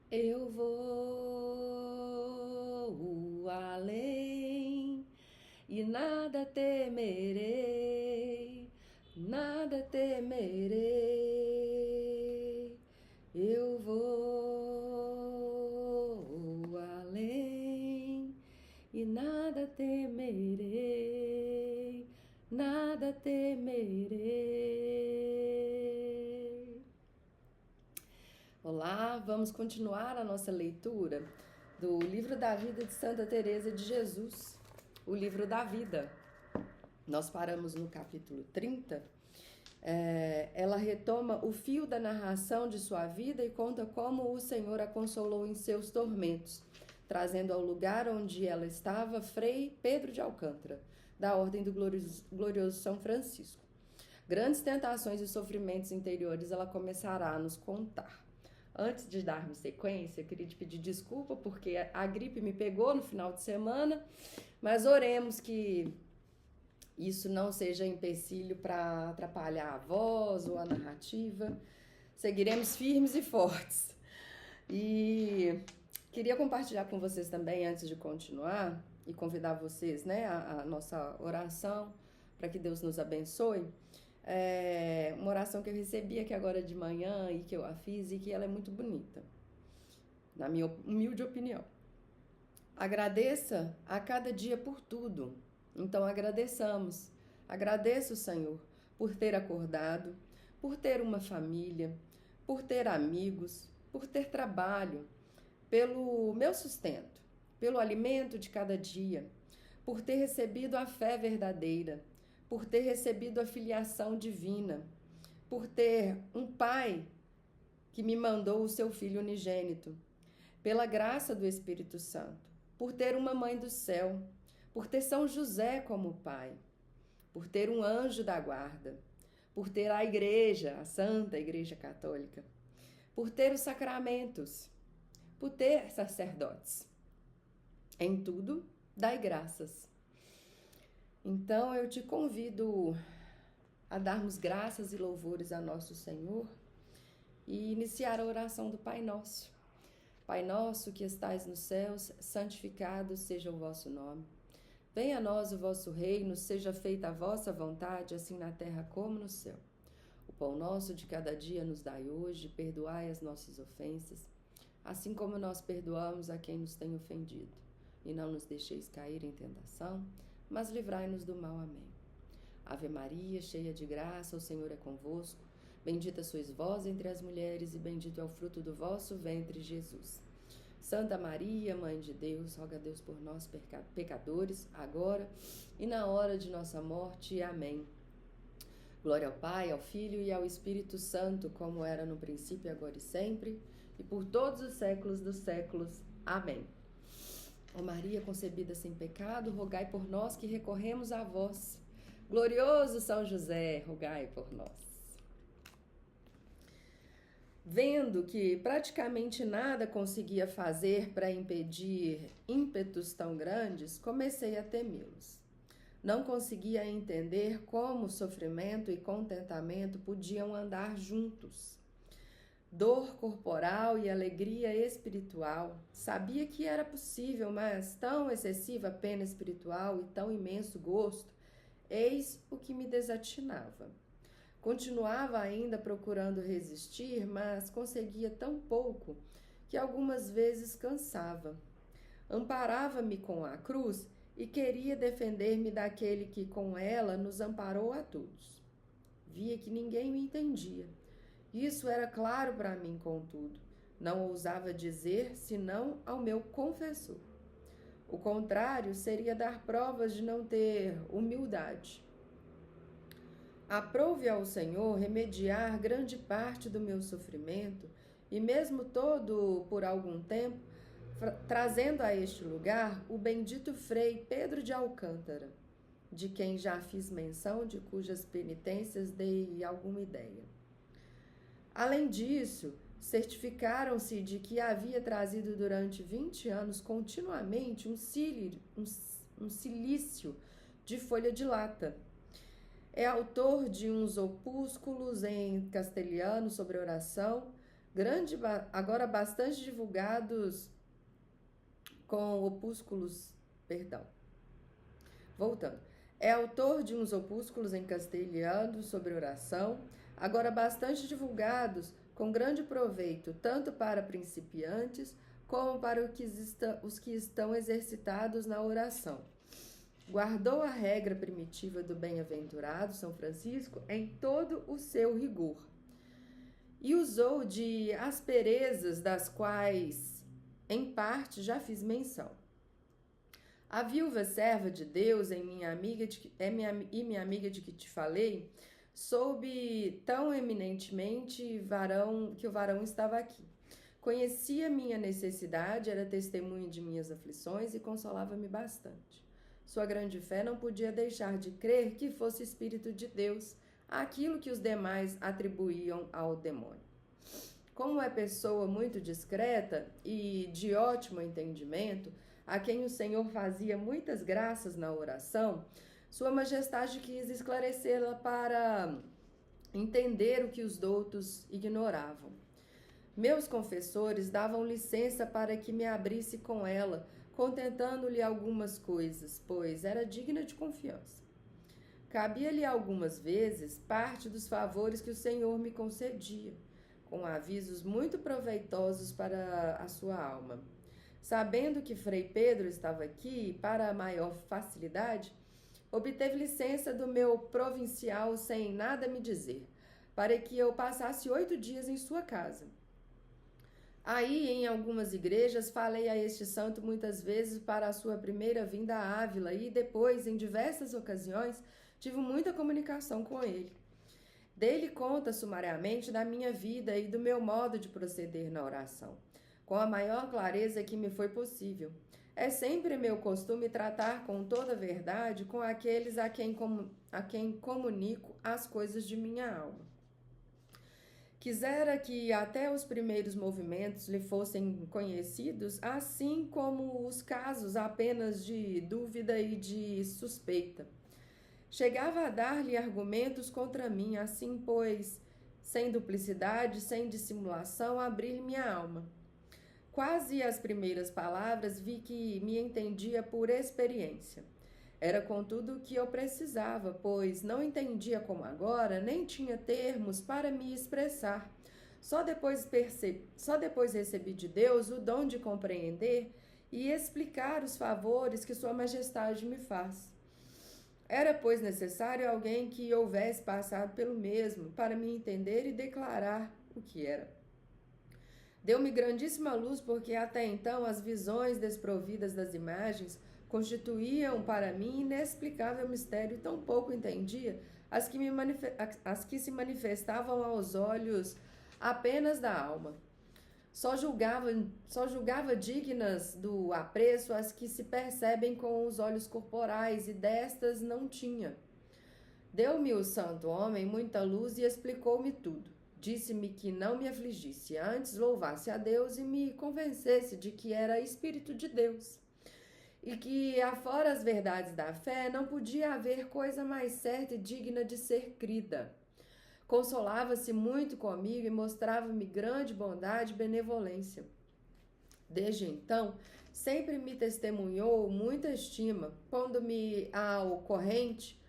Eu vou além e nada temerei, nada temerei. Eu vou além e nada temerei, nada temerei. Olá, vamos continuar a nossa leitura do Livro da Vida de Santa Teresa de Jesus, o Livro da Vida. Nós paramos no capítulo 30. Ela retoma o fio da narração de sua vida e conta como o Senhor a consolou em seus tormentos, trazendo ao lugar onde ela estava Frei Pedro de Alcântara, da Ordem do Glorioso São Francisco. Grandes tentações e sofrimentos interiores ela começará a nos contar. Antes de darmos sequência, eu queria te pedir desculpa porque a gripe me pegou no final de semana, mas oremos que isso não seja empecilho para atrapalhar a voz ou a narrativa. Seguiremos firmes e fortes. E queria compartilhar com vocês também, antes de continuar, e convidar vocês, né, a nossa oração, para que Deus nos abençoe. Uma oração que eu recebi aqui agora de manhã e que eu a fiz e que ela é muito bonita, na minha humilde opinião. Agradeça a cada dia por tudo. Então agradeçamos. Agradeço, Senhor, por ter acordado, por ter uma família, por ter amigos, por ter trabalho, pelo meu sustento, pelo alimento de cada dia, por ter recebido a fé verdadeira, por ter recebido a filiação divina, por ter um Pai que me mandou o seu Filho unigênito, pela graça do Espírito Santo, por ter uma Mãe do céu, por ter São José como Pai, por ter um anjo da guarda, por ter a Igreja, a Santa Igreja Católica, por ter os sacramentos, por ter sacerdotes. Em tudo, dai graças. Então eu te convido a darmos graças e louvores a nosso Senhor e iniciar a oração do Pai Nosso. Pai nosso que estais nos céus, santificado seja o vosso nome. Venha a nós o vosso reino, seja feita a vossa vontade, assim na terra como no céu. O pão nosso de cada dia nos dai hoje, perdoai as nossas ofensas, assim como nós perdoamos a quem nos tem ofendido. E não nos deixeis cair em tentação, mas livrai-nos do mal. Amém. Ave Maria, cheia de graça, o Senhor é convosco. Bendita sois vós entre as mulheres e bendito é o fruto do vosso ventre, Jesus. Santa Maria, Mãe de Deus, roga a Deus por nós pecadores, agora e na hora de nossa morte. Amém. Glória ao Pai, ao Filho e ao Espírito Santo, como era no princípio, agora e sempre, e por todos os séculos dos séculos. Amém. Ó Maria concebida sem pecado, rogai por nós que recorremos a vós. Glorioso São José, rogai por nós. Vendo que praticamente nada conseguia fazer para impedir ímpetos tão grandes, comecei a temê-los. Não conseguia entender como sofrimento e contentamento podiam andar juntos. Dor corporal e alegria espiritual. Sabia que era possível, mas tão excessiva pena espiritual e tão imenso gosto, eis o que me desatinava. Continuava ainda procurando resistir, mas conseguia tão pouco que algumas vezes cansava. Amparava-me com a cruz e queria defender-me daquele que com ela nos amparou a todos. Via que ninguém me entendia. Isso era claro para mim, contudo. Não ousava dizer senão ao meu confessor. O contrário seria dar provas de não ter humildade. Aprouve ao Senhor remediar grande parte do meu sofrimento e mesmo todo por algum tempo, trazendo a este lugar o bendito Frei Pedro de Alcântara, de quem já fiz menção, de cujas penitências dei alguma ideia. Além disso, certificaram-se de que havia trazido durante 20 anos continuamente um cilício de folha de lata. É autor de uns opúsculos em castelhano sobre oração, agora bastante divulgados com opúsculos, voltando. É autor de uns opúsculos em castelhano sobre oração, agora bastante divulgados com grande proveito, tanto para principiantes como para os que estão exercitados na oração. Guardou a regra primitiva do bem-aventurado São Francisco em todo o seu rigor e usou de asperezas das quais, em parte, já fiz menção. A viúva serva de Deus minha amiga de que te falei, soube tão eminentemente que o varão estava aqui. Conhecia minha necessidade, era testemunha de minhas aflições e consolava-me bastante. Sua grande fé não podia deixar de crer que fosse Espírito de Deus aquilo que os demais atribuíam ao demônio. Como é pessoa muito discreta e de ótimo entendimento, a quem o Senhor fazia muitas graças na oração, Sua Majestade quis esclarecê-la para entender o que os doutos ignoravam. Meus confessores davam licença para que me abrisse com ela, contentando-lhe algumas coisas, pois era digna de confiança. Cabia-lhe algumas vezes parte dos favores que o Senhor me concedia, com avisos muito proveitosos para a sua alma. Sabendo que Frei Pedro estava aqui, para maior facilidade, obteve licença do meu provincial sem nada me dizer, para que eu passasse 8 dias em sua casa. Aí, em algumas igrejas, falei a este santo muitas vezes para a sua primeira vinda a Ávila e depois, em diversas ocasiões, tive muita comunicação com ele. Dei-lhe conta sumariamente da minha vida e do meu modo de proceder na oração, com a maior clareza que me foi possível. É sempre meu costume tratar com toda a verdade com aqueles a quem comunico as coisas de minha alma. Quisera que até os primeiros movimentos lhe fossem conhecidos, assim como os casos apenas de dúvida e de suspeita. Chegava a dar-lhe argumentos contra mim, assim, pois, sem duplicidade, sem dissimulação, abri-lhe minha alma. Quase as primeiras palavras vi que me entendia por experiência. Era, contudo, o que eu precisava, pois não entendia como agora, nem tinha termos para me expressar. Só depois recebi de Deus o dom de compreender e explicar os favores que Sua Majestade me faz. Era, pois, necessário alguém que houvesse passado pelo mesmo, para me entender e declarar o que era. Deu-me grandíssima luz, porque até então as visões desprovidas das imagens constituíam para mim inexplicável mistério, tão pouco entendia as que se manifestavam aos olhos apenas da alma. Só julgava dignas do apreço as que se percebem com os olhos corporais, e destas não tinha. Deu-me o santo homem muita luz e explicou-me tudo. Disse-me que não me afligisse, antes louvasse a Deus e me convencesse de que era Espírito de Deus, e que, afora as verdades da fé, não podia haver coisa mais certa e digna de ser crida. Consolava-se muito comigo e mostrava-me grande bondade e benevolência. Desde então, sempre me testemunhou muita estima, pondo-me ao corrente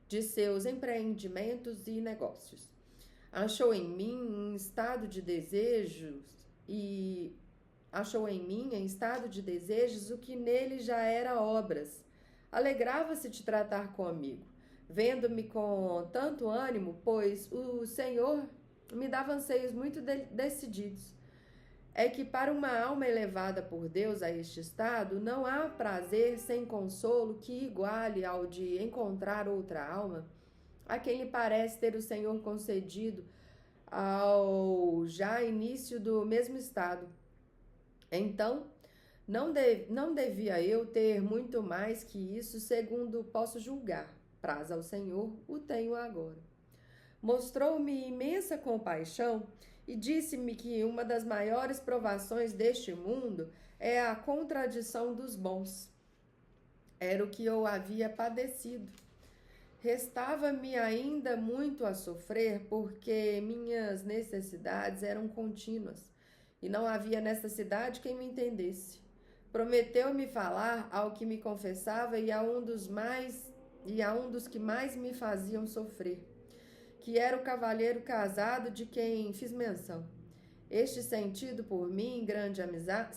de seus empreendimentos e negócios. Achou em mim em estado de desejos o que nele já era obras. Alegrava-se de tratar comigo, vendo-me com tanto ânimo, pois o Senhor me dava anseios muito decididos. É que para uma alma elevada por Deus a este estado, não há prazer sem consolo que iguale ao de encontrar outra alma, a quem lhe parece ter o Senhor concedido ao já início do mesmo estado. Então, não devia eu ter muito mais que isso, segundo posso julgar. Praz ao Senhor, o tenho agora. Mostrou-me imensa compaixão e disse-me que uma das maiores provações deste mundo é a contradição dos bons. Era o que eu havia padecido. Restava-me ainda muito a sofrer, porque minhas necessidades eram contínuas, e não havia nesta cidade quem me entendesse. Prometeu-me falar ao que me confessava e a um dos que mais me faziam sofrer, que era o cavalheiro casado de quem fiz menção. Este, sentindo por mim grande amizade,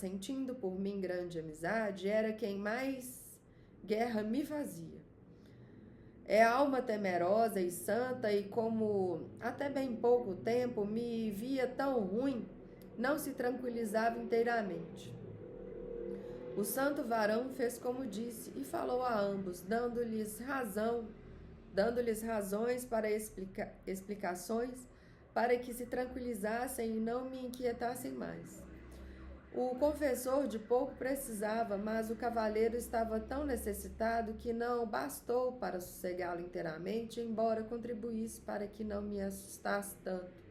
era quem mais guerra me fazia. É alma temerosa e santa, e como até bem pouco tempo me via tão ruim, não se tranquilizava inteiramente. O santo varão fez como disse e falou a ambos, dando-lhes razões para explicações, para que se tranquilizassem e não me inquietassem mais. O confessor de pouco precisava, mas o cavalheiro estava tão necessitado que não bastou para sossegá-lo inteiramente, embora contribuísse para que não me assustasse tanto.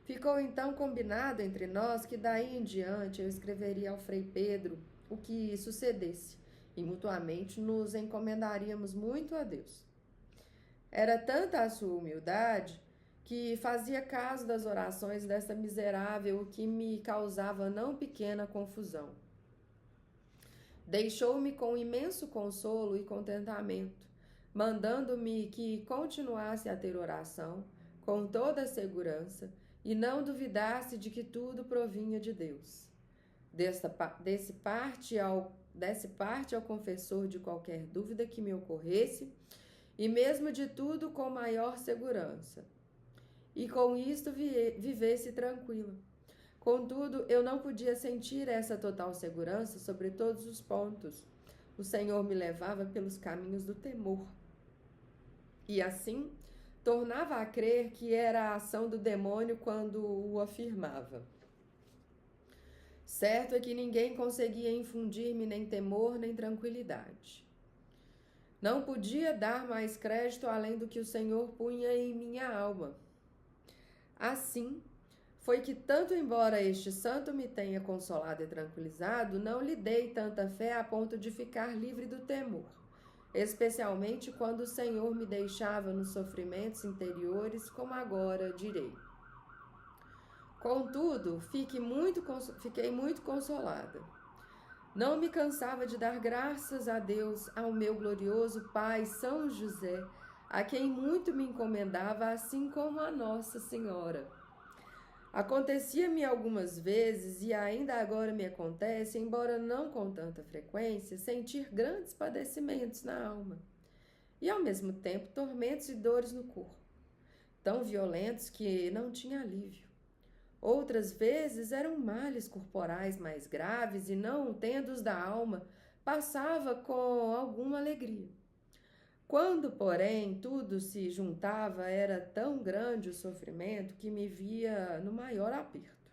Ficou então combinado entre nós que daí em diante eu escreveria ao Frei Pedro o que sucedesse, e mutuamente nos encomendaríamos muito a Deus. Era tanta a sua humildade que fazia caso das orações dessa miserável, o que me causava não pequena confusão. Deixou-me com imenso consolo e contentamento, mandando-me que continuasse a ter oração com toda a segurança e não duvidasse de que tudo provinha de Deus. Desse parte ao confessor de qualquer dúvida que me ocorresse, e mesmo de tudo com maior segurança. E com isto vivesse tranquila. Contudo, eu não podia sentir essa total segurança sobre todos os pontos. O Senhor me levava pelos caminhos do temor. E assim, tornava a crer que era a ação do demônio quando o afirmava. Certo é que ninguém conseguia infundir-me nem temor nem tranquilidade. Não podia dar mais crédito além do que o Senhor punha em minha alma. Assim, foi que tanto embora este santo me tenha consolado e tranquilizado, não lhe dei tanta fé a ponto de ficar livre do temor, especialmente quando o Senhor me deixava nos sofrimentos interiores, como agora direi. Contudo, fiquei muito consolada. Não me cansava de dar graças a Deus, ao meu glorioso Pai São José, a quem muito me encomendava, assim como a Nossa Senhora. Acontecia-me algumas vezes, e ainda agora me acontece, embora não com tanta frequência, sentir grandes padecimentos na alma, e ao mesmo tempo tormentos e dores no corpo, tão violentos que não tinha alívio. Outras vezes eram males corporais mais graves e, não tendo-os da alma, passava com alguma alegria. Quando, porém, tudo se juntava, era tão grande o sofrimento que me via no maior aperto.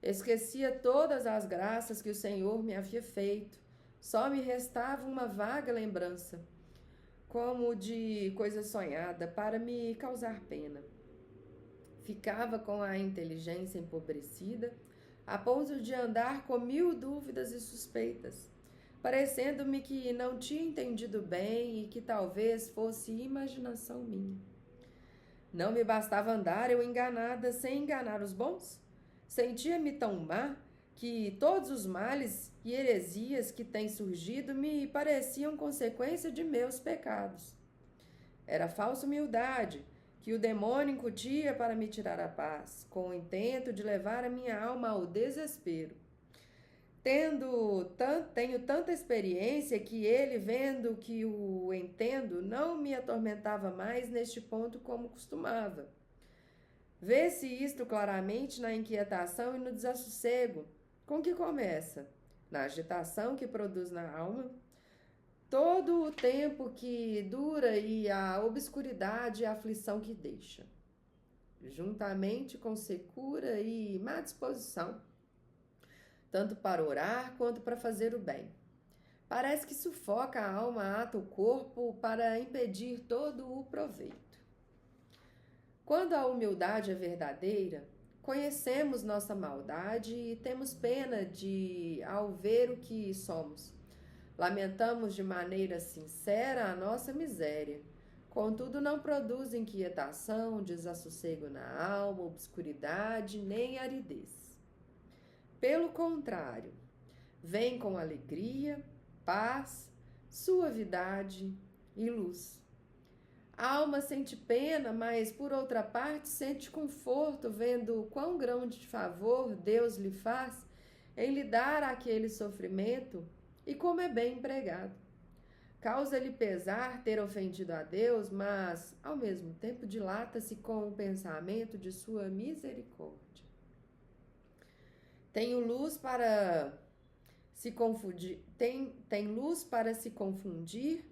Esquecia todas as graças que o Senhor me havia feito. Só me restava uma vaga lembrança, como de coisa sonhada, para me causar pena. Ficava com a inteligência empobrecida, a ponto de andar com 1000 dúvidas e suspeitas, parecendo-me que não tinha entendido bem e que talvez fosse imaginação minha. Não me bastava andar eu enganada sem enganar os bons? Sentia-me tão má que todos os males e heresias que têm surgido me pareciam consequência de meus pecados. Era falsa humildade que o demônio incutia para me tirar a paz, com o intento de levar a minha alma ao desespero. Tenho tanta experiência que ele, vendo que o entendo, não me atormentava mais neste ponto como costumava. Vê-se isto claramente na inquietação e no desassossego. Com que começa? Na agitação que produz na alma, todo o tempo que dura e a obscuridade e a aflição que deixa, juntamente com secura e má disposição, tanto para orar quanto para fazer o bem. Parece que sufoca a alma, ata o corpo para impedir todo o proveito. Quando a humildade é verdadeira, conhecemos nossa maldade e temos pena ao ver o que somos. Lamentamos de maneira sincera a nossa miséria, Contudo, não produz inquietação, desassossego na alma, obscuridade, nem aridez. Pelo contrário, vem com alegria, paz, suavidade e luz. A alma sente pena, mas por outra parte sente conforto, vendo quão grande favor Deus lhe faz em lhe dar aquele sofrimento e como é bem empregado. Causa-lhe pesar ter ofendido a Deus, mas, ao mesmo tempo, dilata-se com o pensamento de sua misericórdia. Tem luz para se confundir, tem luz para se confundir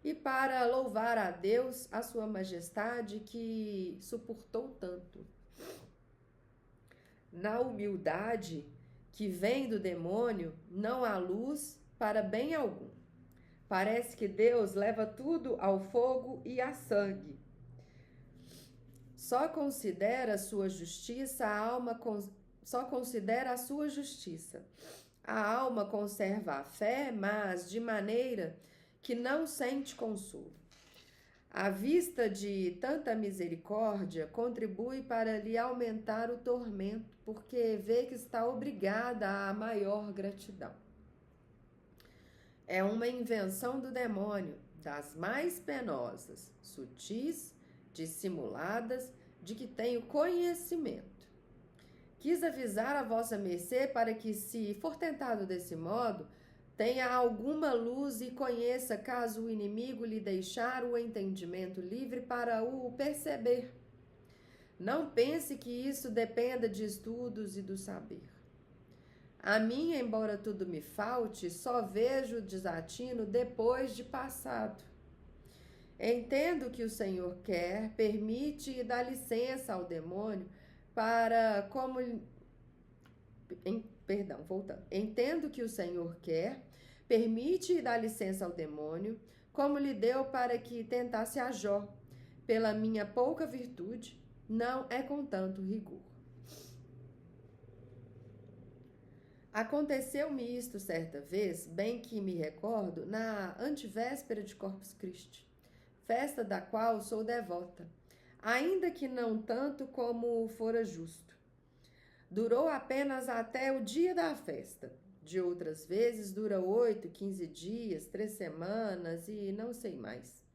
e para louvar a Deus, a sua majestade, que suportou tanto. Na humildade que vem do demônio, não há luz para bem algum. Parece que Deus leva tudo ao fogo e a sangue. Só considera a sua justiça, só considera a sua justiça. A alma conserva a fé, mas de maneira que não sente consolo. A vista de tanta misericórdia contribui para lhe aumentar o tormento, porque vê que está obrigada a maior gratidão. É uma invenção do demônio, das mais penosas, sutis, dissimuladas, de que tenho conhecimento. Quis avisar a vossa mercê para que, se for tentado desse modo, tenha alguma luz e conheça, caso o inimigo lhe deixar o entendimento livre para o perceber. Não pense que isso dependa de estudos e do saber. A mim, embora tudo me falte, só vejo o desatino depois de passado. Entendo que o Senhor quer, permite e dá licença ao demônio para Entendo que o Senhor quer, permite e dá licença ao demônio, como lhe deu para que tentasse a Jó. Pela minha pouca virtude, não é com tanto rigor. Aconteceu-me isto certa vez, bem que me recordo, na antevéspera de Corpus Christi, festa da qual sou devota, ainda que não tanto como fora justo. Durou apenas até o dia da festa. De outras vezes dura 8, 15 dias, 3 semanas e não sei mais.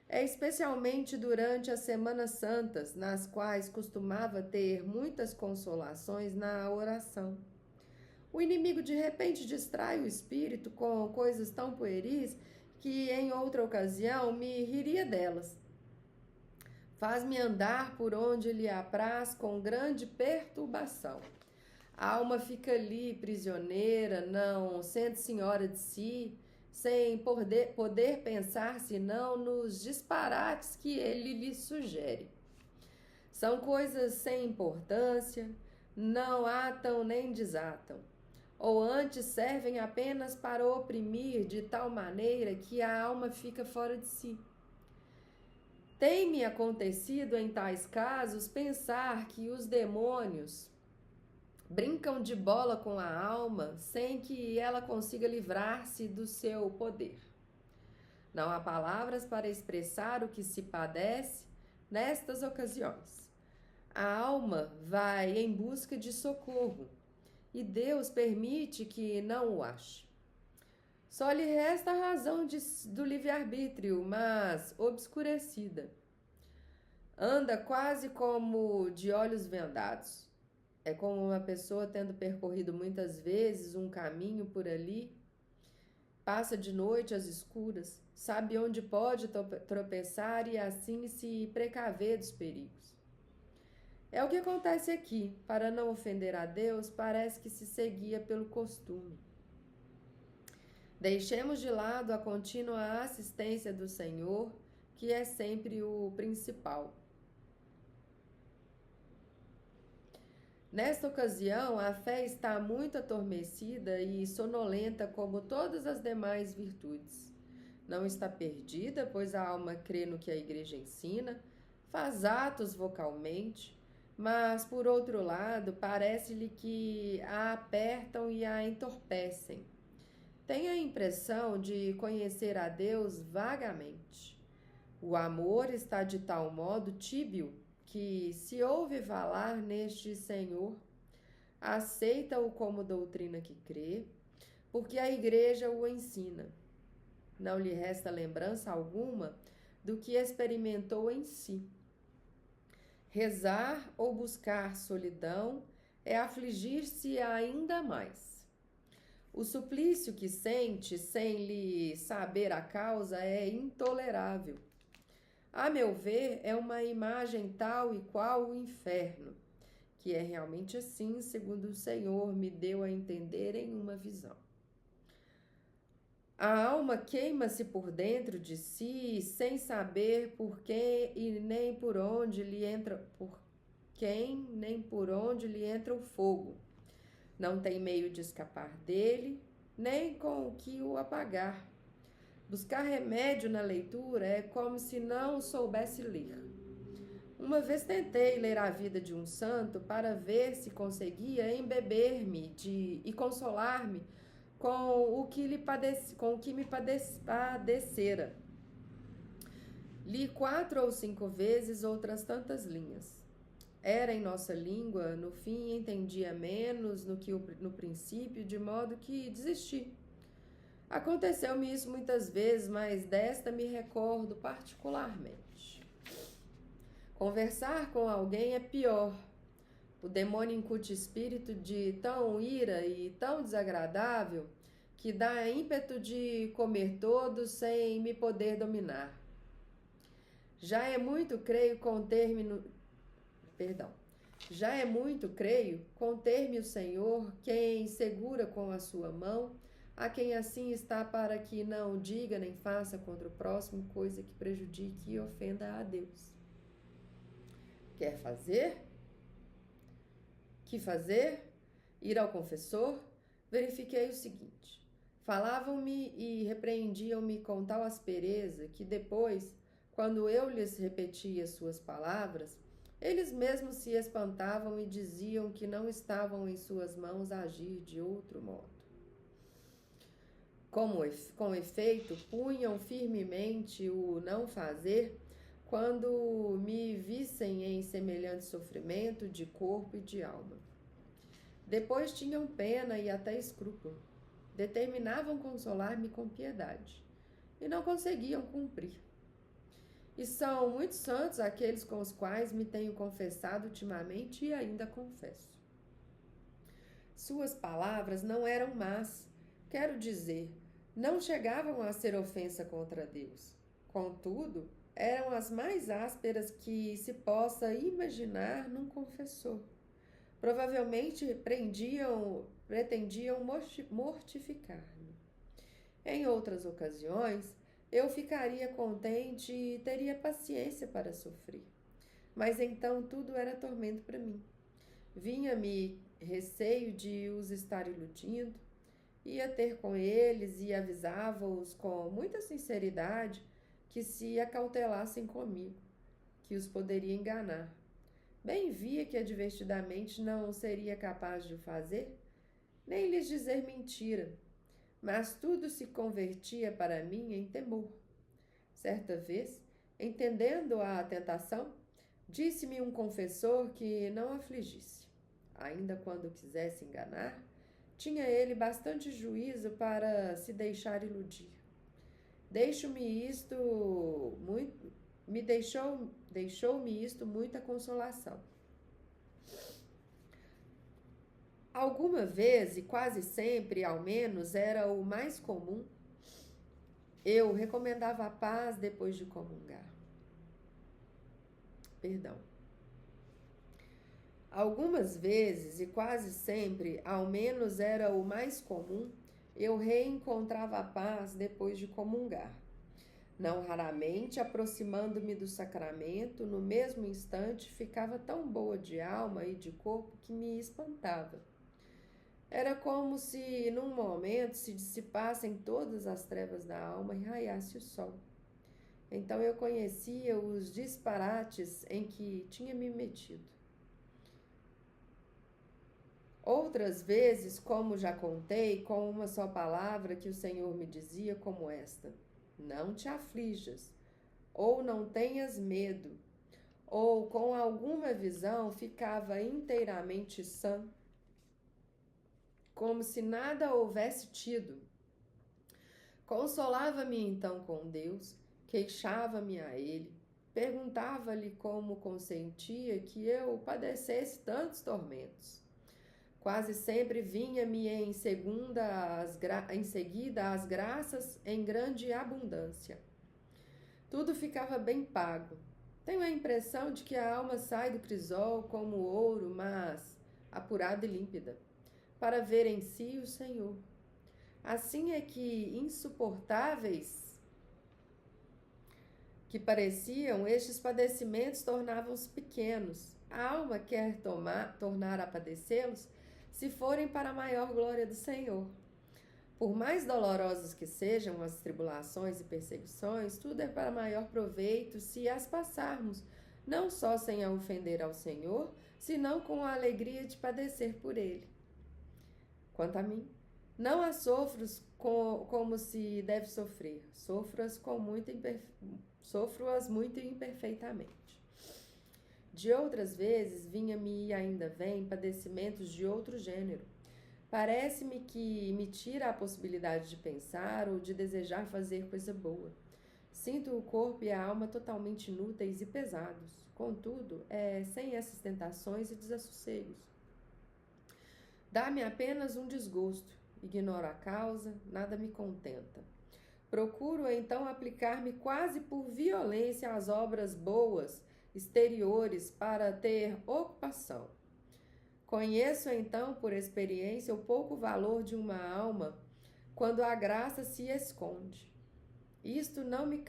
É especialmente durante as Semanas Santas, nas quais costumava ter muitas consolações na oração. O inimigo de repente distrai o espírito com coisas tão pueris que em outra ocasião me riria delas. Faz-me andar por onde lhe apraz com grande perturbação. A alma fica ali prisioneira, não sente senhora de si, sem poder pensar senão nos disparates que ele lhe sugere. São coisas sem importância, não atam nem desatam, ou antes servem apenas para oprimir de tal maneira que a alma fica fora de si. Tem-me acontecido em tais casos pensar que os demônios brincam de bola com a alma sem que ela consiga livrar-se do seu poder. Não há palavras para expressar o que se padece nestas ocasiões. A alma vai em busca de socorro e Deus permite que não o ache. Só lhe resta a razão do livre-arbítrio, mas obscurecida. Anda quase como de olhos vendados. É como uma pessoa tendo percorrido muitas vezes um caminho por ali, passa de noite às escuras, sabe onde pode tropeçar e assim se precaver dos perigos. É o que acontece aqui. Para não ofender a Deus, parece que se seguia pelo costume. Deixemos de lado a contínua assistência do Senhor, que é sempre o principal. Nesta ocasião, a fé está muito adormecida e sonolenta como todas as demais virtudes. Não está perdida, pois a alma crê no que a Igreja ensina, faz atos vocalmente, mas, por outro lado, parece-lhe que a apertam e a entorpecem. Tem a impressão de conhecer a Deus vagamente. O amor está de tal modo tíbio que, se ouve falar neste Senhor, aceita-o como doutrina que crê, porque a igreja o ensina. Não lhe resta lembrança alguma do que experimentou em si. Rezar ou buscar solidão é afligir-se ainda mais. O suplício que sente sem lhe saber a causa é intolerável. A meu ver, é uma imagem tal e qual o inferno, que é realmente assim, segundo o Senhor me deu a entender em uma visão. A alma queima-se por dentro de si, sem saber por quem e nem por onde lhe entra o fogo. Não tem meio de escapar dele, nem com o que o apagar. Buscar remédio na leitura é como se não soubesse ler. Uma vez tentei ler a vida de um santo para ver se conseguia embeber-me e consolar-me com o que me padecera. Li 4 ou 5 vezes outras tantas linhas. Era em nossa língua, no fim entendia menos no que no princípio, de modo que desisti. Aconteceu-me isso muitas vezes, mas desta me recordo particularmente. Conversar com alguém é pior. O demônio incute espírito de tão ira e tão desagradável que dá ímpeto de comer todos sem me poder dominar. Já é muito, creio, conter-me o Senhor, quem segura com a sua mão, a quem assim está para que não diga nem faça contra o próximo coisa que prejudique e ofenda a Deus. Quer fazer? Que fazer? Ir ao confessor? Verifiquei o seguinte: falavam-me e repreendiam-me com tal aspereza que depois, quando eu lhes repetia suas palavras, eles mesmos se espantavam e diziam que não estavam em suas mãos agir de outro modo. Com efeito, punham firmemente o não fazer quando me vissem em semelhante sofrimento de corpo e de alma. Depois tinham pena e até escrúpulo. Determinavam consolar-me com piedade e não conseguiam cumprir. E são muitos santos aqueles com os quais me tenho confessado ultimamente e ainda confesso. Suas palavras não eram más, quero dizer, não chegavam a ser ofensa contra Deus. Contudo, eram as mais ásperas que se possa imaginar num confessor. Provavelmente pretendiam mortificar-me. Em outras ocasiões, eu ficaria contente e teria paciência para sofrer. Mas então tudo era tormento para mim. Vinha-me receio de os estar iludindo, ia ter com eles e avisava-os com muita sinceridade que se acautelassem comigo, que os poderia enganar. Bem via que advertidamente não seria capaz de o fazer, nem lhes dizer mentira, mas tudo se convertia para mim em temor. Certa vez, entendendo a tentação, disse-me um confessor que não afligisse. Ainda quando quisesse enganar, tinha ele bastante juízo para se deixar iludir. Deixou-me isto muita consolação. Alguma vez, e quase sempre, ao menos, era o mais comum, eu recomendava a paz depois de comungar. Algumas vezes, e quase sempre, ao menos era o mais comum, eu reencontrava a paz depois de comungar. Não raramente, aproximando-me do sacramento, no mesmo instante ficava tão boa de alma e de corpo que me espantava. Era como se, num momento, se dissipassem todas as trevas da alma e raiasse o sol. Então eu conhecia os disparates em que tinha me metido. Outras vezes, como já contei, com uma só palavra que o Senhor me dizia como esta: não te aflijas. ou não tenhas medo, ou com alguma visão ficava inteiramente sã, como se nada houvesse tido. Consolava-me então com Deus, queixava-me a Ele, perguntava-lhe como consentia que eu padecesse tantos tormentos. Quase sempre vinha-me em seguida as graças em grande abundância. Tudo ficava bem pago. Tenho a impressão de que a alma sai do crisol como ouro, mas apurada e límpida, para ver em si o Senhor. Assim é que insuportáveis que pareciam, estes padecimentos tornavam-se pequenos. A alma quer tornar a padecê-los, se forem para a maior glória do Senhor. Por mais dolorosas que sejam as tribulações e perseguições, tudo é para maior proveito se as passarmos, não só sem a ofender ao Senhor, senão com a alegria de padecer por Ele. Quanto a mim, não as sofro como se deve sofrer, sofro-as muito imperfeitamente. De outras vezes, vinha-me e ainda vem padecimentos de outro gênero. Parece-me que me tira a possibilidade de pensar ou de desejar fazer coisa boa. Sinto o corpo e a alma totalmente inúteis e pesados. Contudo, sem essas tentações e desassossegos. Dá-me apenas um desgosto. Ignoro a causa, nada me contenta. Procuro então aplicar-me quase por violência às obras boas, exteriores, para ter ocupação. Conheço então por experiência o pouco valor de uma alma quando a graça se esconde. Isto não me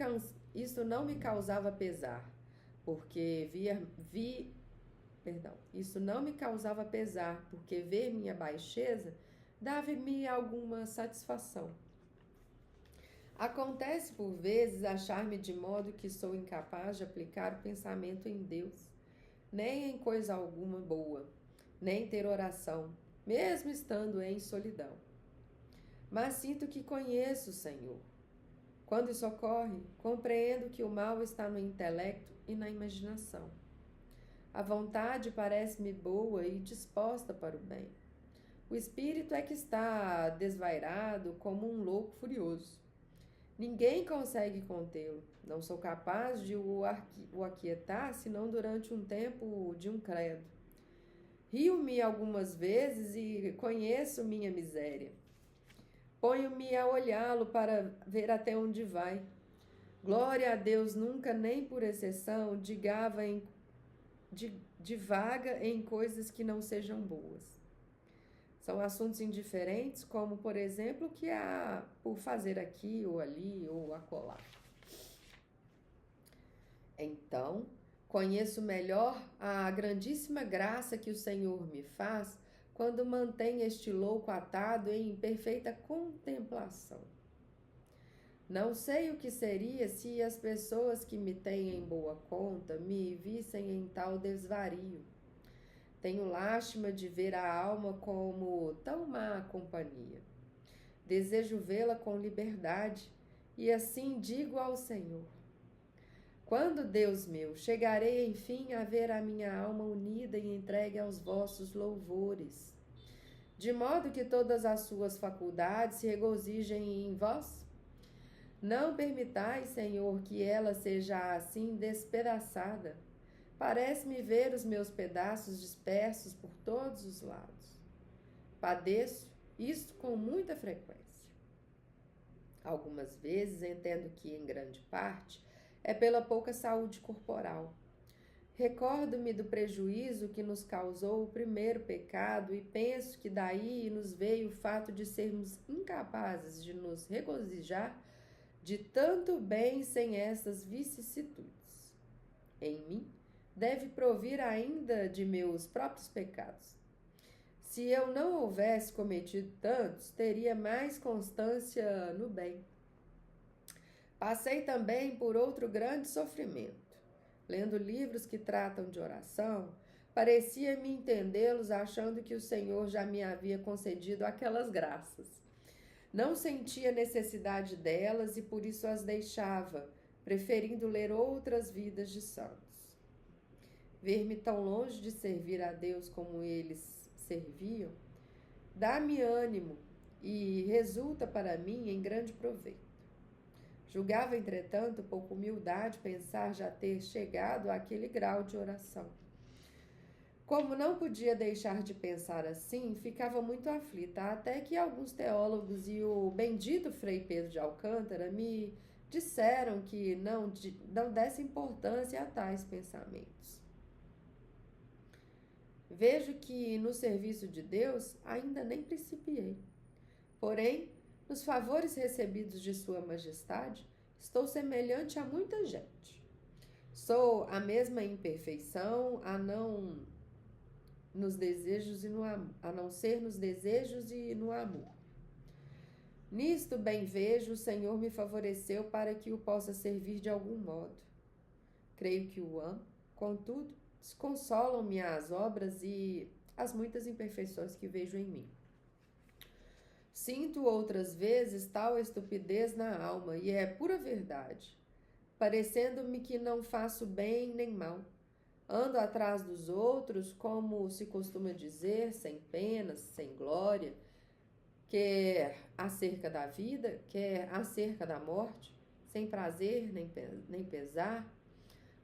causava pesar, porque isso não me causava pesar, porque ver minha baixeza dava-me alguma satisfação. Acontece por vezes achar-me de modo que sou incapaz de aplicar o pensamento em Deus, nem em coisa alguma boa, nem ter oração, mesmo estando em solidão. Mas sinto que conheço o Senhor. Quando isso ocorre, compreendo que o mal está no intelecto e na imaginação. A vontade parece-me boa e disposta para o bem. O espírito é que está desvairado como um louco furioso. Ninguém consegue contê-lo. Não sou capaz de o aquietar, senão durante um tempo de um credo. Rio-me algumas vezes e conheço minha miséria. Ponho-me a olhá-lo para ver até onde vai. Glória a Deus, nunca, nem por exceção, divaga em coisas que não sejam boas. São assuntos indiferentes, como, por exemplo, o que há por fazer aqui ou ali ou acolá. Então, conheço melhor a grandíssima graça que o Senhor me faz quando mantém este louco atado em perfeita contemplação. Não sei o que seria se as pessoas que me têm em boa conta me vissem em tal desvario. Tenho lástima de ver a alma como tão má companhia. Desejo vê-la com liberdade e assim digo ao Senhor: quando, Deus meu, chegarei enfim a ver a minha alma unida e entregue aos vossos louvores, de modo que todas as suas faculdades se regozijem em vós? Não permitais, Senhor, que ela seja assim despedaçada. Parece-me ver os meus pedaços dispersos por todos os lados. Padeço isto com muita frequência. Algumas vezes entendo que, em grande parte, é pela pouca saúde corporal. Recordo-me do prejuízo que nos causou o primeiro pecado e penso que daí nos veio o fato de sermos incapazes de nos regozijar de tanto bem sem essas vicissitudes. Em mim, deve provir ainda de meus próprios pecados. Se eu não houvesse cometido tantos, teria mais constância no bem. Passei também por outro grande sofrimento. Lendo livros que tratam de oração, parecia-me entendê-los achando que o Senhor já me havia concedido aquelas graças. Não sentia necessidade delas e por isso as deixava, preferindo ler outras vidas de santos. Ver-me tão longe de servir a Deus como eles serviam, dá-me ânimo e resulta para mim em grande proveito. Julgava, entretanto, pouca humildade pensar já ter chegado àquele grau de oração. Como não podia deixar de pensar assim, ficava muito aflita, até que alguns teólogos e o bendito Frei Pedro de Alcântara me disseram que não desse importância a tais pensamentos. Vejo que no serviço de Deus ainda nem principiei. Porém, nos favores recebidos de Sua Majestade, estou semelhante a muita gente. Sou a mesma imperfeição, a não ser nos desejos e no amor. Nisto bem vejo, o Senhor me favoreceu para que o possa servir de algum modo. Creio que o amo, contudo, desconsolam-me as obras e as muitas imperfeições que vejo em mim. Sinto outras vezes tal estupidez na alma, e é pura verdade, parecendo-me que não faço bem nem mal. Ando atrás dos outros, como se costuma dizer, sem penas, sem glória, quer acerca da vida, quer acerca da morte, sem prazer nem pesar,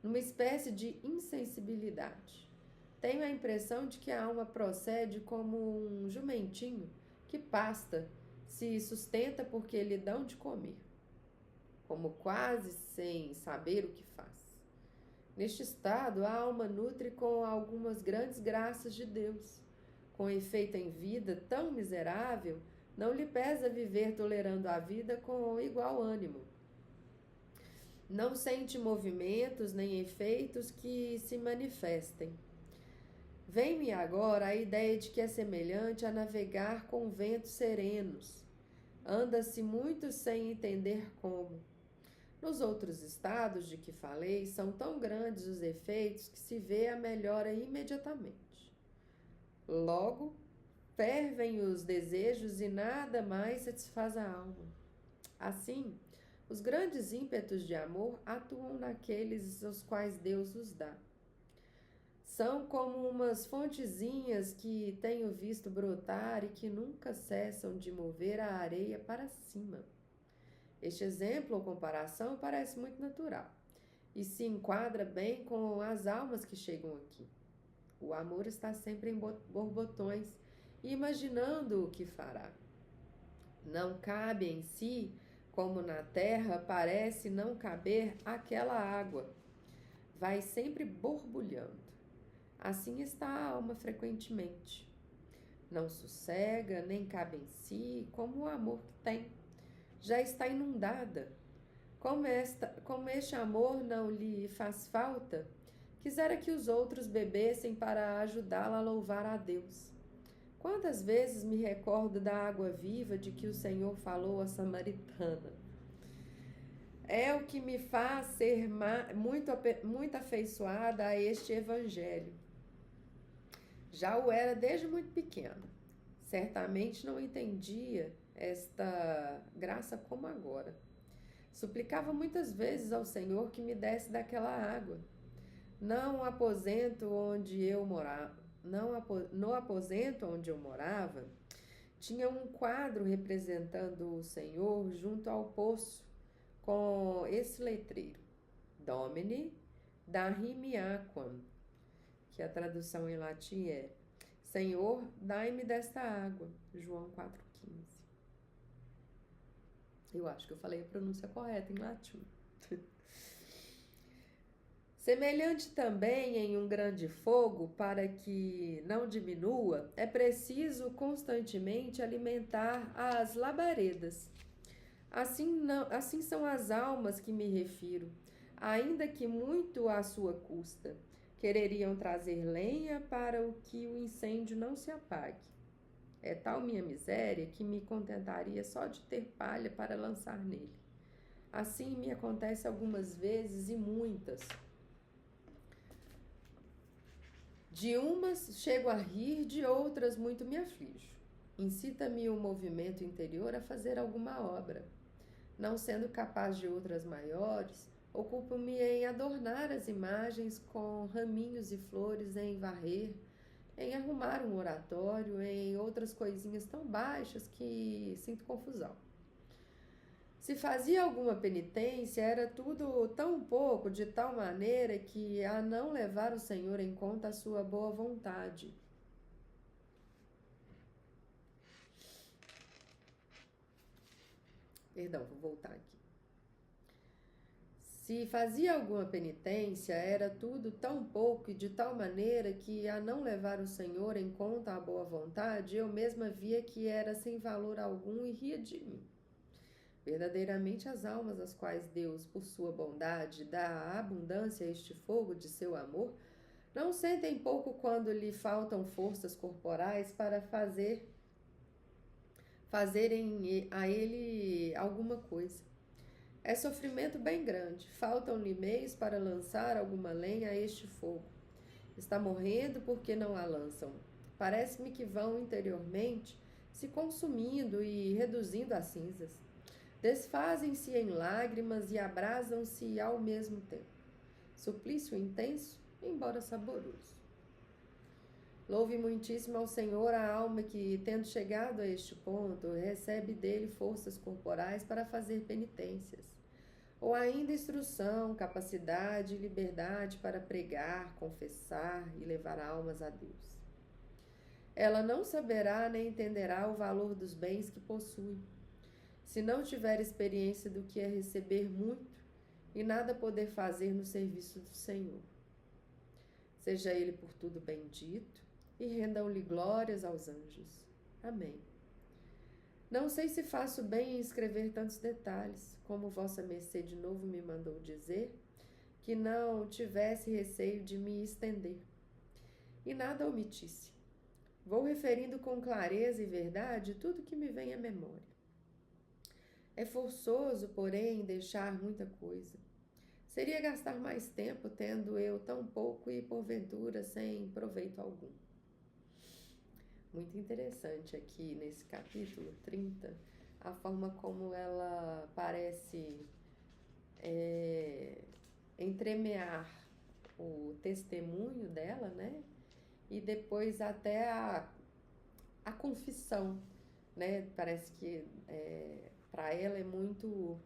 numa espécie de insensibilidade. Tenho a impressão de que a alma procede como um jumentinho que pasta, se sustenta porque lhe dão de comer, como quase sem saber o que faz. Neste estado, a alma nutre com algumas grandes graças de Deus. Com efeito em vida tão miserável, não lhe pesa viver tolerando a vida com igual ânimo. Não sente movimentos nem efeitos que se manifestem. Vem-me agora a ideia de que é semelhante a navegar com ventos serenos. Anda-se muito sem entender como. Nos outros estados de que falei, são tão grandes os efeitos que se vê a melhora imediatamente. Logo, fervem os desejos e nada mais satisfaz a alma. Assim, os grandes ímpetos de amor atuam naqueles aos quais Deus os dá. São como umas fontezinhas que tenho visto brotar e que nunca cessam de mover a areia para cima. Este exemplo ou comparação parece muito natural e se enquadra bem com as almas que chegam aqui. O amor está sempre em borbotões, imaginando o que fará. Não cabe em si, como na terra parece não caber aquela água. Vai sempre borbulhando. Assim está a alma frequentemente. Não sossega, nem cabe em si, como o amor que tem. Já está inundada. Como este amor não lhe faz falta, quisera que os outros bebessem para ajudá-la a louvar a Deus. Quantas vezes me recordo da água viva de que o Senhor falou à samaritana. É o que me faz ser muito afeiçoada a este evangelho. Já o era desde muito pequena. Certamente não entendia esta graça como agora. Suplicava muitas vezes ao Senhor que me desse daquela água. No aposento onde eu morava, tinha um quadro representando o Senhor junto ao poço, com esse letreiro: Domine da-me aquam, que a tradução em latim é: Senhor, dai-me desta água. João 4,15. Eu acho que eu falei a pronúncia correta em latim. Semelhante também em um grande fogo, para que não diminua, é preciso constantemente alimentar as labaredas. Assim são as almas que me refiro, ainda que muito à sua custa. Quereriam trazer lenha para o que o incêndio não se apague. É tal minha miséria que me contentaria só de ter palha para lançar nele. Assim me acontece algumas vezes e muitas. De umas chego a rir, de outras muito me aflijo. Incita-me o movimento interior a fazer alguma obra. Não sendo capaz de outras maiores, Ocupo-me em adornar as imagens com raminhos e flores, em varrer, em arrumar um oratório, em outras coisinhas tão baixas que sinto confusão. Se fazia alguma penitência, era tudo tão pouco, de tal maneira que a não levar o Senhor em conta a sua boa vontade. Perdão, vou voltar aqui. Se fazia alguma penitência, era tudo tão pouco e de tal maneira que, a não levar o Senhor em conta a boa vontade, eu mesma via que era sem valor algum e ria de mim. Verdadeiramente, as almas às quais Deus, por sua bondade, dá a abundância a este fogo de seu amor, não sentem pouco quando lhe faltam forças corporais para fazerem a ele alguma coisa. É sofrimento bem grande, faltam-lhe meios para lançar alguma lenha a este fogo. Está morrendo porque não a lançam. Parece-me que vão interiormente se consumindo e reduzindo a cinzas. Desfazem-se em lágrimas e abrasam-se ao mesmo tempo. Suplício intenso, embora saboroso. Louve muitíssimo ao Senhor a alma que, tendo chegado a este ponto, recebe dele forças corporais para fazer penitências, ou ainda instrução, capacidade e liberdade para pregar, confessar e levar almas a Deus. Ela não saberá nem entenderá o valor dos bens que possui, se não tiver experiência do que é receber muito e nada poder fazer no serviço do Senhor. Seja Ele por tudo bendito e rendam-lhe glórias aos anjos. Amém. Não sei se faço bem em escrever tantos detalhes, como vossa mercê de novo me mandou dizer, que não tivesse receio de me estender, e nada omitisse. Vou referindo com clareza e verdade tudo que me vem à memória. É forçoso, porém, deixar muita coisa. Seria gastar mais tempo tendo eu tão pouco e, porventura, sem proveito algum. Muito interessante aqui nesse capítulo 30, a forma como ela parece entremear o testemunho dela, né? E depois até a confissão, né? Parece que para ela é muito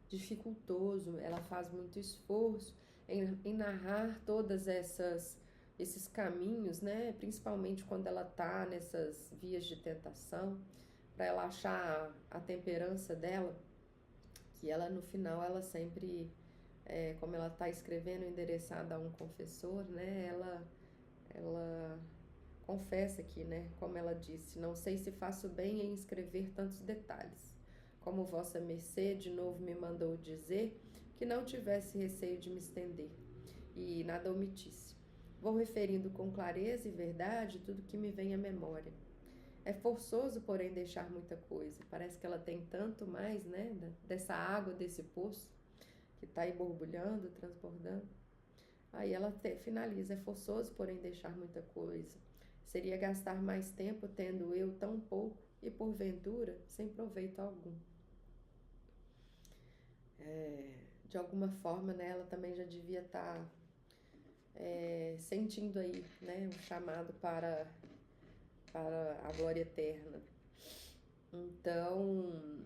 dificultoso, ela faz muito esforço em narrar todas esses caminhos, né? Principalmente quando ela está nessas vias de tentação, para ela achar a temperança dela, que ela no final, ela sempre, como ela está escrevendo endereçada a um confessor, né? Ela confessa aqui, né? Como ela disse, não sei se faço bem em escrever tantos detalhes. Como vossa mercê de novo me mandou dizer, que não tivesse receio de me estender e nada omitisse. Vou referindo com clareza e verdade tudo que me vem à memória. É forçoso, porém, deixar muita coisa. Parece que ela tem tanto mais, né, dessa água, desse poço, que está aí borbulhando, transbordando. Aí ela finaliza, é forçoso, porém, deixar muita coisa. Seria gastar mais tempo tendo eu tão pouco e, porventura, sem proveito algum. De alguma forma, né, ela também já devia estar sentindo aí, né, um chamado para a glória eterna. Então,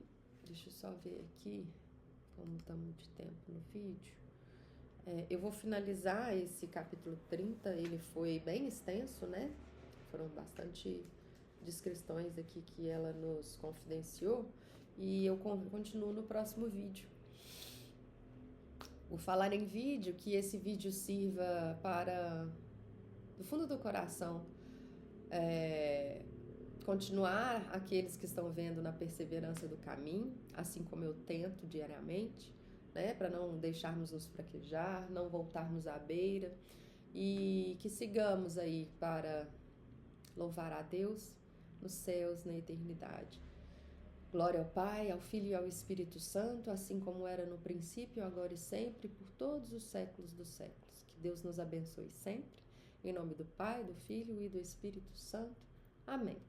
deixa eu só ver aqui como estamos de tempo no vídeo. Eu vou finalizar esse capítulo 30, ele foi bem extenso, né? Foram bastante descrições aqui que ela nos confidenciou, e eu continuo no próximo vídeo. Vou falar em vídeo, que esse vídeo sirva para, do fundo do coração, continuar aqueles que estão vendo na perseverança do caminho, assim como eu tento diariamente, né, para não deixarmos nos fraquejar, não voltarmos à beira, e que sigamos aí para louvar a Deus nos céus, na eternidade. Glória ao Pai, ao Filho e ao Espírito Santo, assim como era no princípio, agora e sempre, por todos os séculos dos séculos. Que Deus nos abençoe sempre. Em nome do Pai, do Filho e do Espírito Santo. Amém.